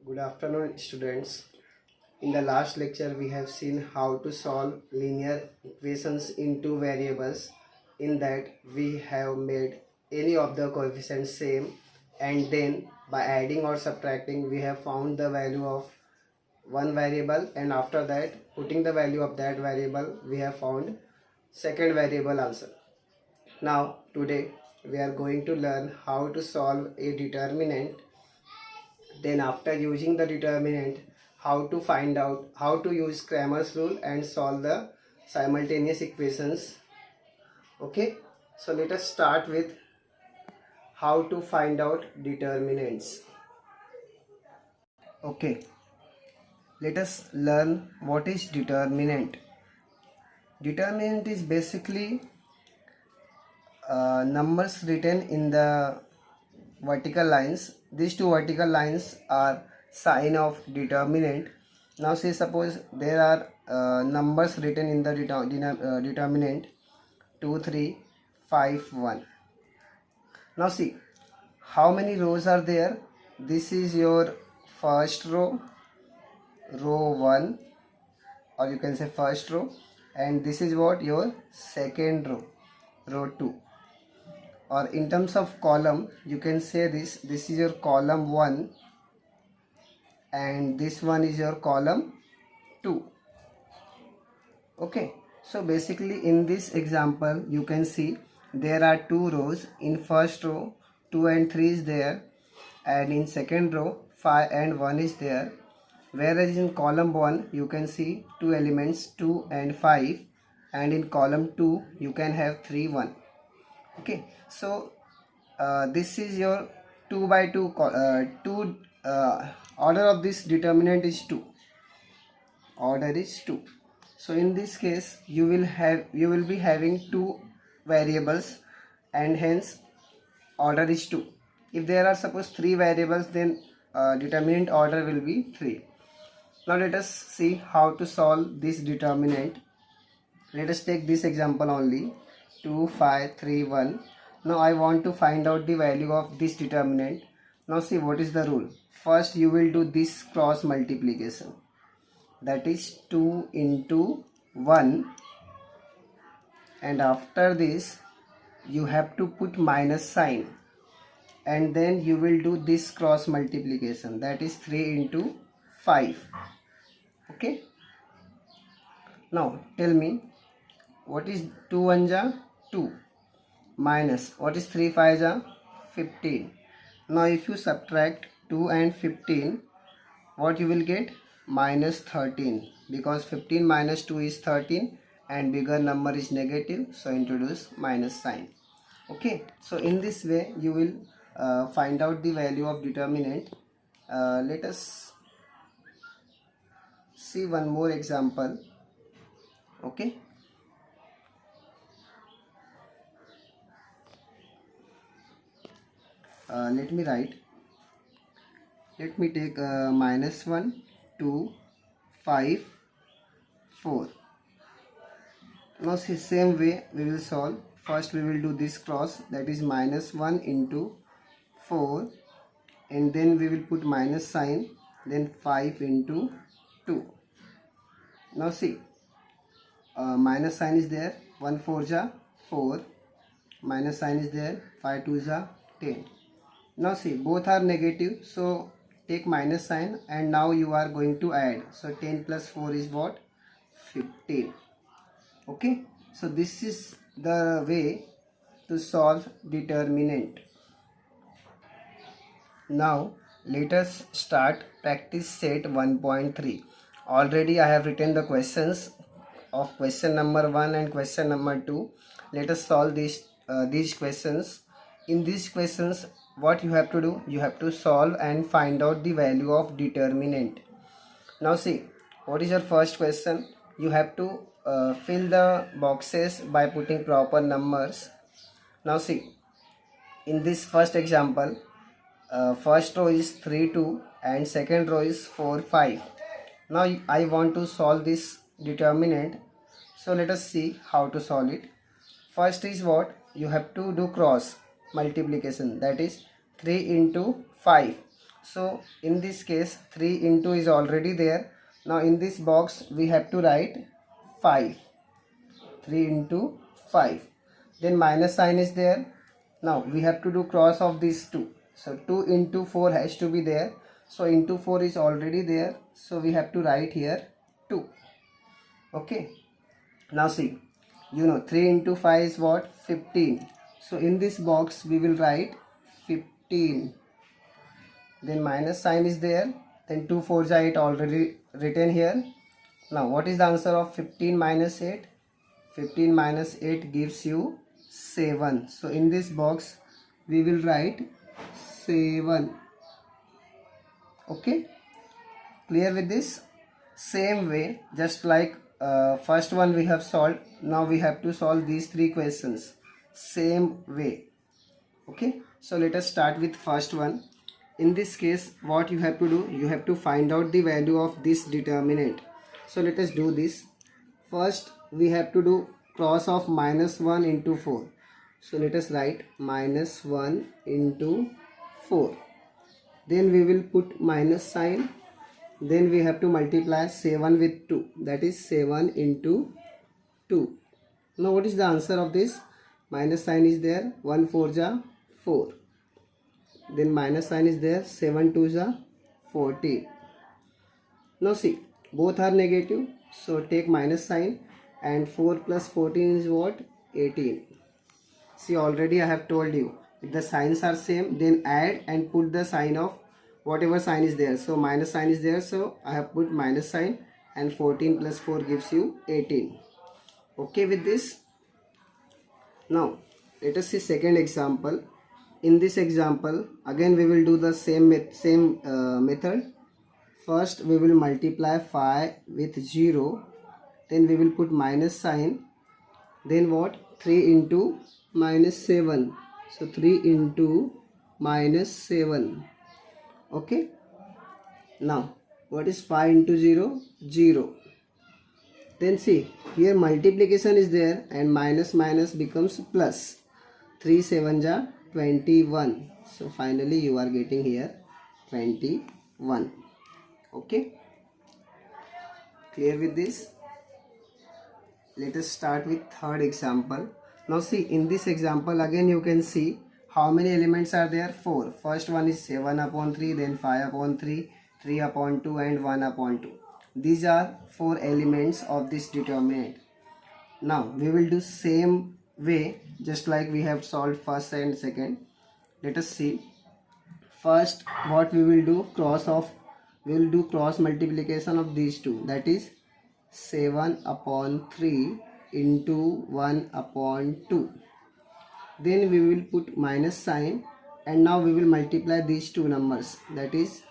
Good afternoon, students. In the last lecture, we have seen how to solve linear equations in two variables. In that, we have made any of the coefficients same, and then by adding or subtracting, we have found the value of one variable, and after that, putting the value of that variable, we have found second variable answer. Now, today, we are going to learn how to solve a determinant. Then after using the determinant, how to find out how to use Cramer's rule and solve the simultaneous equations. Okay, so let us start with how to find out determinants. Okay, let us learn what is determinant. Determinant is basically numbers written in the vertical lines. These two vertical lines are sign of determinant. Now say suppose there are numbers written in the determinant 2 3 5 1. Now see how many rows are there. This is your first row, row 1, or you can say first row, and this is what your second row, row 2. Or in terms of column, you can say this is your column 1 and this one is your column 2. Okay, so basically in this example you can see there are two rows. In first row 2 and 3 is there, and in second row 5 and 1 is there, whereas in column 1 you can see two elements 2 and 5, and in column 2 you can have 3 1. Okay, so this is your 2 by 2 order of this determinant is 2. Order is 2. So in this case you will be having two variables, and hence order is 2. If there are suppose 3 variables, then determinant order will be 3. Now let us see how to solve this determinant. Let us take this example only, 2 5 3 1. Now I want to find out the value of this determinant. Now see what is the rule. First you will do this cross multiplication, that is 2 into 1, and after this you have to put minus sign, and then you will do this cross multiplication, that is 3 into 5. Okay, now tell me what is 2 1 ja 2 minus what is 3 5 ja 15. Now if you subtract 2 and 15, what you will get? Minus 13, because 15 minus 2 is 13 and bigger number is negative, so introduce minus sign. Okay, so in this way you will find out the value of determinant. Let us see one more example. Okay, let me write. Let me take minus 1 2 5 4. Now see, same way we will solve. First we will do this cross, that is minus 1 into 4, and then we will put minus sign, then 5 into 2. Now see, minus sign is there, 1 4 ja 4, minus sign is there, 5 2 ja 10. Now see, both are negative, so take minus sign, and now you are going to add. So 10 plus 4 is what? 15. Okay, so this is the way to solve determinant. Now let us start practice set 1.3. Already I have written the questions of question number 1 and question number 2. Let us solve these questions. In these questions, what you have to do? You have to solve and find out the value of determinant. Now see, what is your first question? You have to fill the boxes by putting proper numbers. Now see, in this first example, first row is 3 2 and second row is 4 5. Now I want to solve this determinant, so let us see how to solve it. First is what? You have to do cross multiplication, that is 3 into 5. So in this case 3 into is already there. Now in this box we have to write 5. 3 into 5. Then minus sign is there. Now we have to do cross of these two. So 2 into 4 has to be there. So into 4 is already there. So we have to write here 2. Okay. Now see. 3 into 5 is what? 15. So in this box we will write 15. Then minus sign is there. Then 2 4s are 8 already written here. Now what is the answer of 15 minus 8? 15 minus 8 gives you 7. So in this box we will write 7. Okay, clear with this? Same way, just like first one we have solved, now we have to solve these 3 questions same way. Okay, so let us start with first one. In this case what you have to do, you have to find out the value of this determinant. So let us do this. First we have to do cross of minus 1 into 4. So let us write minus 1 into 4. Then we will put minus sign. Then we have to multiply 7 with 2. That is 7 into 2. Now what is the answer of this? Minus sign is there. 1 4 ja 4. Then minus sign is there. 7 2 ja 14. Now see, both are negative. So take minus sign. And 4 plus 14 is what? 18. See, already I have told you, if the signs are same, then add and put the sign of whatever sign is there. So minus sign is there, so I have put minus sign, and 14 plus 4 gives you 18. Okay with this? Now let us see second example. In this example again we will do the same method. First we will multiply 5 with 0. Then we will put minus sign. Then what? 3 into minus 7. So 3 into minus 7. Okay. Now what is 5 into 0? 0. Then see, here multiplication is there and minus minus becomes plus. 3 7 ja 21. So finally you are getting here 21. Okay. Clear with this? Let us start with third example. Now see, in this example again you can see how many elements are there? 4. First one is 7 upon 3, then 5 upon 3, 3 upon 2 and 1 upon 2. These are 4 elements of this determinant. Now we will do same way just like we have solved first and second. Let us see. First what we will do, we will do cross multiplication of these two, that is 7 upon 3 into 1 upon 2. Then we will put minus sign, and now we will multiply these two numbers, that is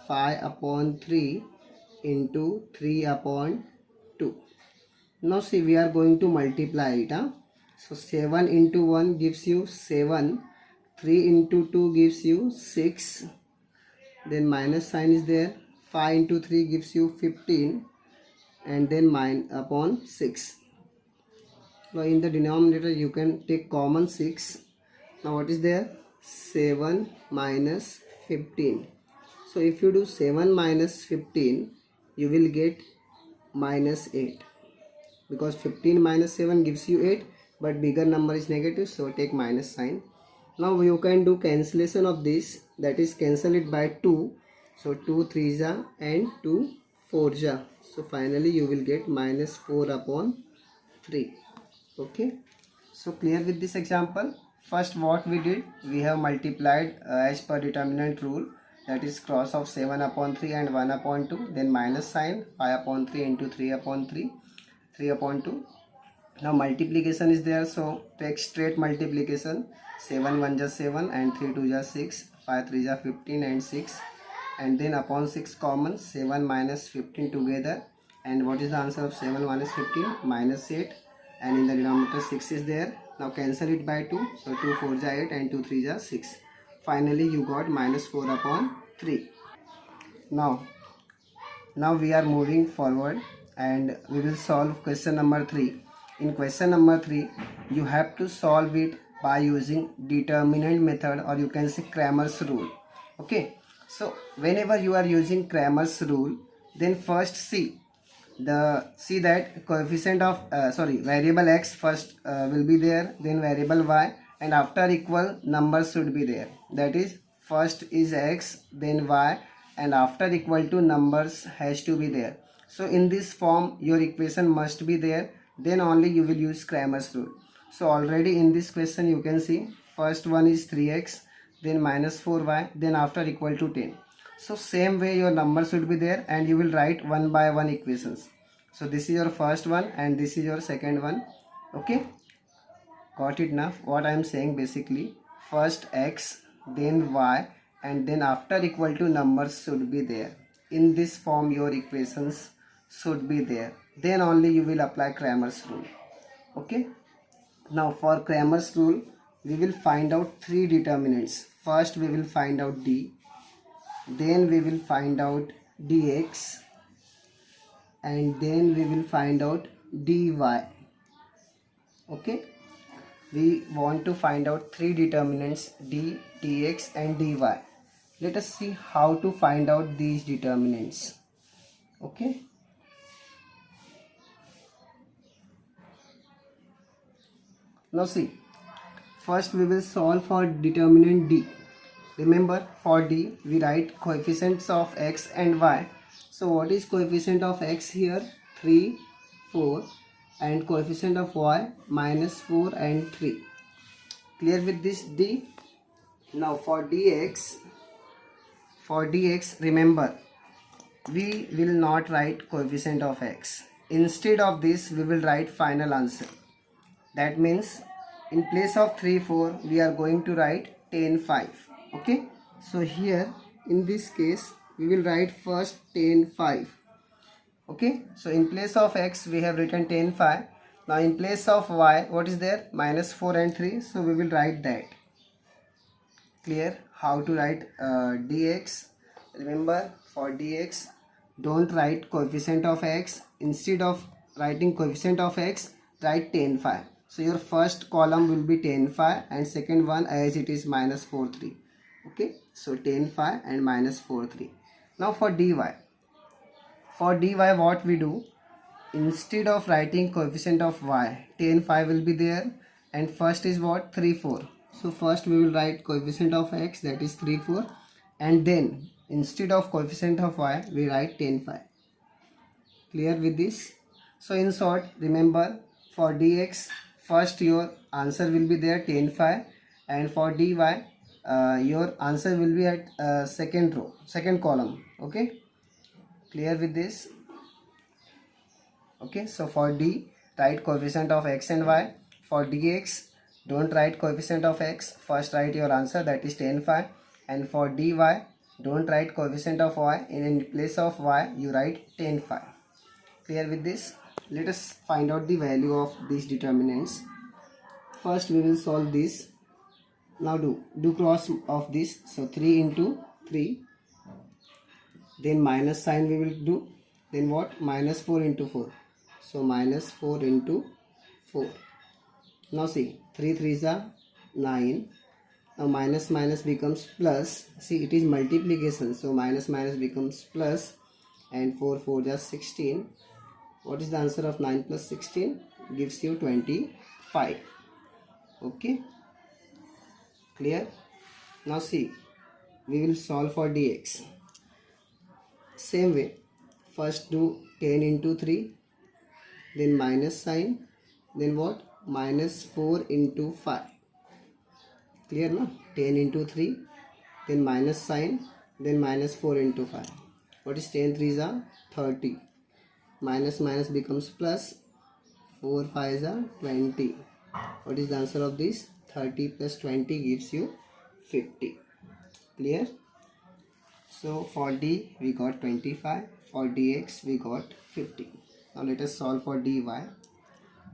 5 upon 3 into 3 upon 2. Now see, we are going to multiply it. So 7 into 1 gives you 7, 3 into 2 gives you 6, then minus sign is there, 5 into 3 gives you 15, and then minus upon 6. Now in the denominator you can take common 6. Now what is there? 7 minus 15. So if you do 7 minus 15, you will get minus 8, because 15 minus 7 gives you 8, but bigger number is negative, so take minus sign. Now you can do cancellation of this, that is cancel it by 2. So 2 3 ja and 2 4 ja. So finally you will get minus 4 upon 3. Okay. So clear with this example? First what we did, we have multiplied as per determinant rule, that is cross of 7 upon 3 and 1 upon 2. Then minus sign, 5 upon 3 into 3 upon 3, 3 upon 2. Now multiplication is there, so take straight multiplication. 7 1 ja 7 and 3 2 ja 6, 5 3 ja 15 and 6, and then upon 6 common, 7 minus 15 together, and what is the answer of 7 minus 15? Minus 8, and in the denominator 6 is there. Now cancel it by 2, so 2 4 ja 8 and 2 3 ja 6. Finally you got minus 4 upon 3. Now we are moving forward and we will solve question number 3. In question number 3, you have to solve it by using determinant method, or you can say Cramer's rule. Okay, So whenever you are using Cramer's rule, then first see that coefficient of variable x first will be there, then variable y, and after equal numbers should be there. That is, first is x, then y, and after equal to numbers has to be there. So in this form your equation must be there, then only you will use Cramer's rule. So already in this question you can see first one is 3x, then minus 4y, then after equal to 10. So same way your number should be there, and you will write one by one equations. So this is your first one and this is your second one. Okay, got it now what I am saying? Basically first x, then y, and then after equal to numbers should be there. In this form your equations should be there, then only you will apply Cramer's rule. Okay, now for Cramer's rule we will find out three determinants. First we will find out d, then we will find out dx, and then we will find out dy. Okay, we want to find out three determinants, d, dx and dy. Let us see how to find out these determinants. Okay, now see, first we will solve for determinant d. Remember, for d we write coefficients of x and y. So what is coefficient of x here? 3, 4, and coefficient of y minus 4 and 3. Clear with this d? Now for dx remember, we will not write coefficient of x. Instead of this we will write final answer. That means in place of 3, 4 we are going to write 10, 5. Okay, so here in this case we will write first 10, 5. Okay, so in place of x we have written 10, 5. Now in place of y, what is there? Minus 4 and 3. So we will write that. Clear how to write dx? Remember, for dx don't write coefficient of x. Instead of writing coefficient of x, write 10, 5. So your first column will be 10, 5, and second one as it is minus 4, 3. Okay, so 10, 5 and minus 4, 3. Now for dy. For dy what we do? Instead of writing coefficient of y, 10, 5 will be there, and first is what? 3, 4. So first we will write coefficient of x, that is 3, 4, and then instead of coefficient of y we write 10, 5. Clear with this? So in short, remember, for dx first your answer will be there 10, 5, and for dy your answer will be at second row, second column. Okay, clear with this? Okay, so for d write coefficient of x and y. For dx don't write coefficient of x, first write your answer, that is 10, 5, and for dy don't write coefficient of y, in place of y you write 10, 5. Clear with this? Let us find out the value of these determinants. First we will solve this. Now do cross of this. So 3 into 3, then minus sign we will do, then what? Minus 4 into 4. So minus 4 into 4. Now see, 3 3s are 9. Now minus minus becomes plus. See, it is multiplication, so minus minus becomes plus, and 4 4 is 16. What is the answer of 9 plus 16? Gives you 25. Okay, clear? Now see, we will solve for dx. Same way, first do 10 into 3, then minus sign, then what? Minus 4 into 5. Clear now? 10 into 3, then minus sign, then minus 4 into 5. What is 10 3s are 30. Minus minus becomes plus. 4 5s are 20. What is the answer of this? 30 plus 20 gives you 50. Clear? So for d we got 25. For dx we got 50. Now let us solve for dy.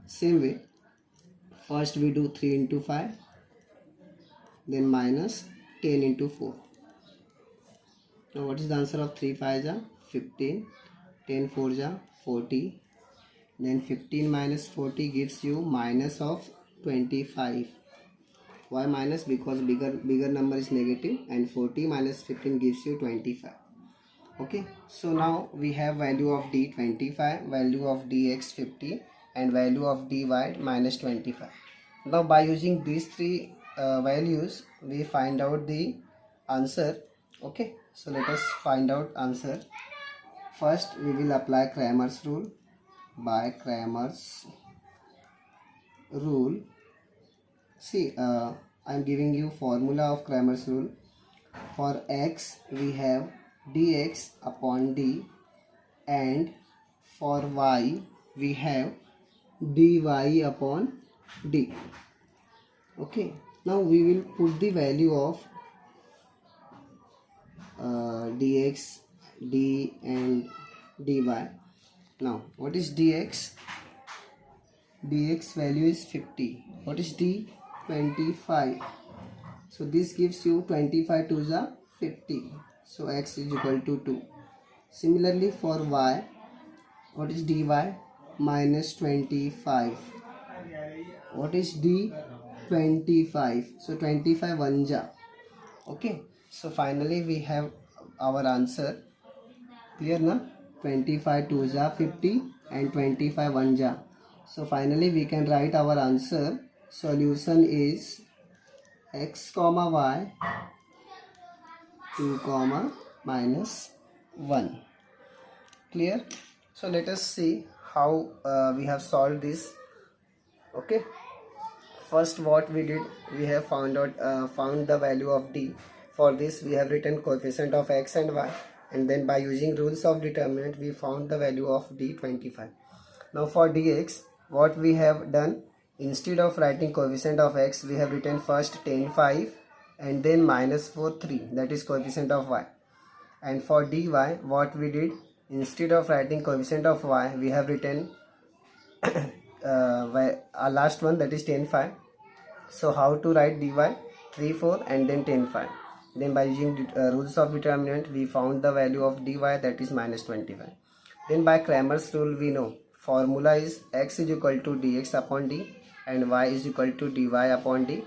Same way, first we do 3 into 5, then minus 10 into 4. Now what is the answer of 3 5s are 15. 10 4s are 40. Then 15 minus 40 gives you minus of 25. Why minus? Because bigger number is negative, and 40 minus 15 gives you 25. Okay, so now we have value of d 25, value of dx 50, and value of dy minus 25. Now by using these three values, we find out the answer. Okay, so let us find out answer. First we will apply Cramer's rule. By Cramer's rule, see, I am giving you formula of Cramer's rule. For x we have dx upon d, and for y we have dy upon d. Okay, now we will put the value of dx, d and dy. Now what is dx? Dx value is 50. What is d? 25. So this gives you 25 to the 50. So x is equal to 2. Similarly for y, what is dy? Minus 25. What is d? 25. So 25 1 ja. Okay. So finally we have our answer. Clear na? 25 2 ja 50 and 25 1 ja. So finally we can write our answer. Solution is x comma y 2 comma minus 1. Clear? So let us see how we have solved this. Okay, first what we did, we have found the value of d. For this we have written coefficient of x and y, and then by using rules of determinant we found the value of d 25. Now for dx, what we have done, instead of writing coefficient of x, we have written first 10 5 and then minus 4 3, that is coefficient of y. And for dy, what we did, instead of writing coefficient of y, we have written last one, that is 10 5. So how to write dy? 3 4 and then 10 5. Then by using rules of determinant we found the value of dy, that is minus 25. Then by Cramer's rule we know formula is x is equal to dx upon d and y is equal to dy upon d.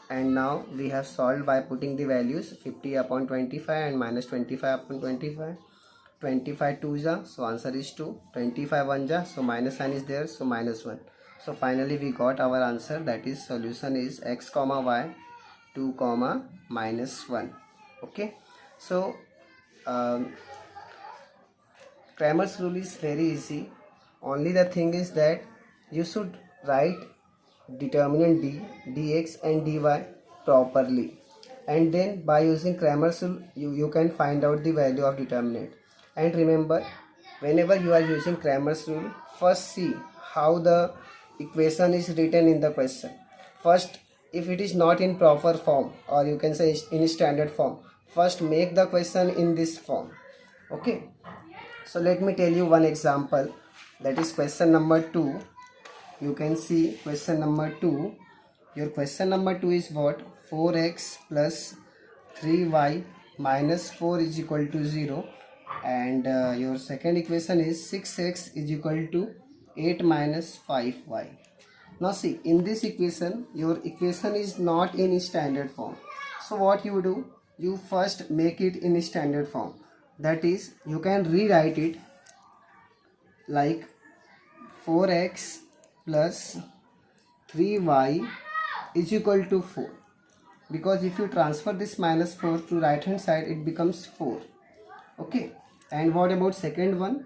And now we have solved by putting the values 50 upon 25 and minus 25 upon 25. 25 2 ja, so answer is 2. 25 1 ja, so minus sign is there, so minus 1. So finally we got our answer, that is solution is x comma y 2 comma minus 1. Okay, so Cramer's rule is very easy. Only the thing is that you should write determinant d, dx and dy properly, and then by using Cramer's rule you can find out the value of determinant. And remember, whenever you are using Cramer's rule, first see how the equation is written in the question. First, if it is not in proper form, or you can say in standard form, first make the question in this form. Okay, so let me tell you one example, that is question number 2. You can see question number 2. Your question number 2 is what? 4x plus 3y minus 4 is equal to 0, and your second equation is 6x is equal to 8 minus 5y. Now see, in this equation your equation is not in standard form. So what you do, you first make it in standard form. That is, you can rewrite it like 4x plus 3y is equal to 4, because if you transfer this minus 4 to right hand side it becomes 4. Okay, and what about second one?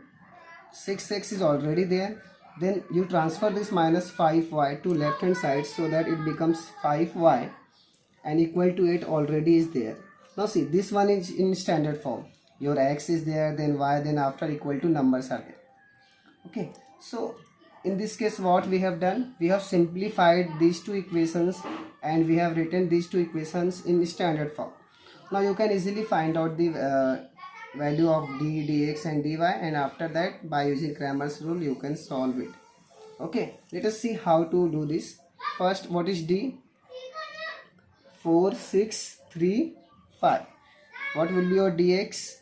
6x is already there, then you transfer this minus 5y to left hand side so that it becomes 5y, and equal to 8 already is there. Now see, this one is in standard form. Your x is there, then y, then after equal to numbers are there. Okay, so in this case what we have done, we have simplified these two equations and we have written these two equations in standard form. Now you can easily find out the value of d, dx and dy, and after that by using Cramer's rule you can solve it. Okay, let us see how to do this. First, what is d? 4 6 3 5. What will be your dx?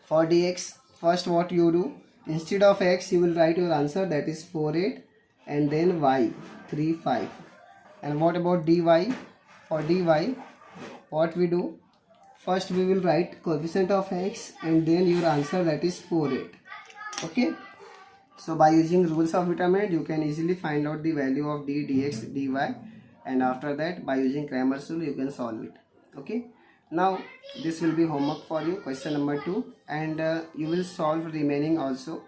For dx, first what you do, instead of x you will write your answer, that is 4 8, and then y 3 5. And what about dy? For dy, what we do? First we will write coefficient of x and then your answer, that is 4/8. Okay. So by using rules of determinant, you can easily find out the value of d, dx, dy, and after that by using Cramer's rule you can solve it. Okay. Now this will be homework for you, question number 2, and you will solve remaining also.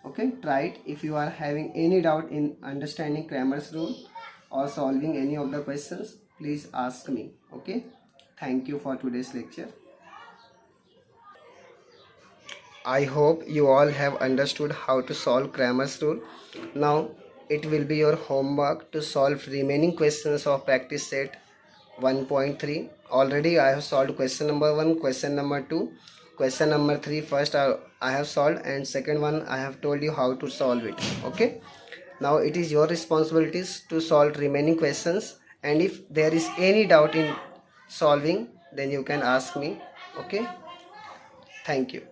Okay, try it. If you are having any doubt in understanding Cramer's rule or solving any of the questions, please ask me. Okay, thank you for today's lecture. I hope you all have understood how to solve Cramer's rule. Now it will be your homework to solve remaining questions of practice set 1.3. Already I have solved question number 1, question number 2, question number 3 first I have solved, and second one I have told you how to solve it. Okay, now it is your responsibilities to solve remaining questions, and if there is any doubt in solving, then you can ask me. Okay, thank you.